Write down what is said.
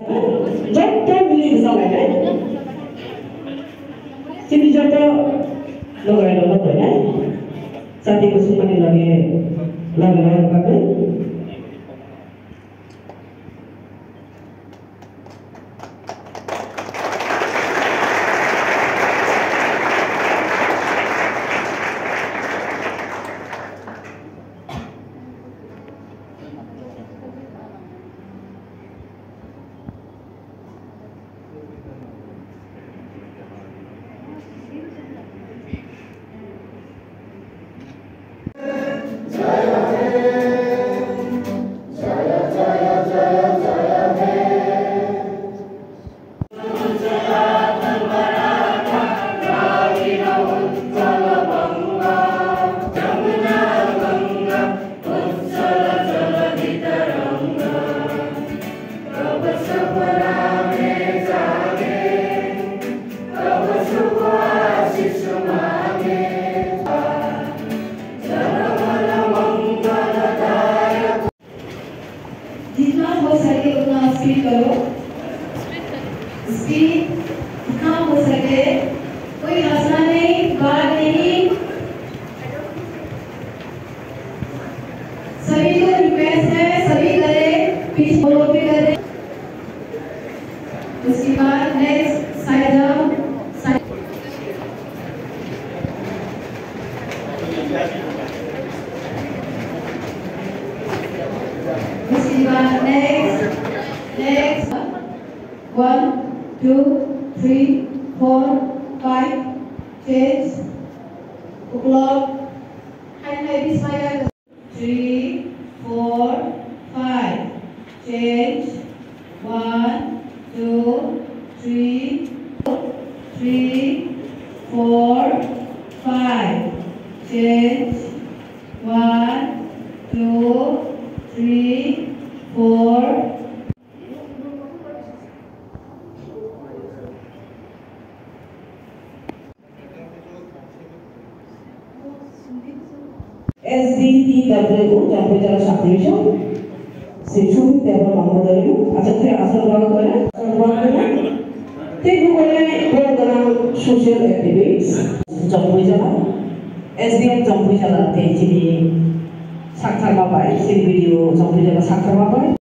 जट्ट मिली जलाय चिनी जट्ट लगाएर ल हैन साथीको सुमनी लगे लगाएर पाके जितना हो सके उतना स्पीड करो स्पीड जितना हो सके कोई हंसना नहीं बात नहीं सभी को रिक्वेस्ट है सभी करें पीछे फॉलो भी करें उसके बाद next side up next 1 2 3 4 5 change clock hai bismaya 3 4 5 change 1 2 3 3 4 5 change 1 2 3 4 SDTW Jampu Jala Subdivision Sishu Teba Mamadariu Asatri Asal Bank Take program social activities Jampu Jala SDM Jampu Jala Te Chini Sakar Babai Sin video Jampu Jala Sakar Babai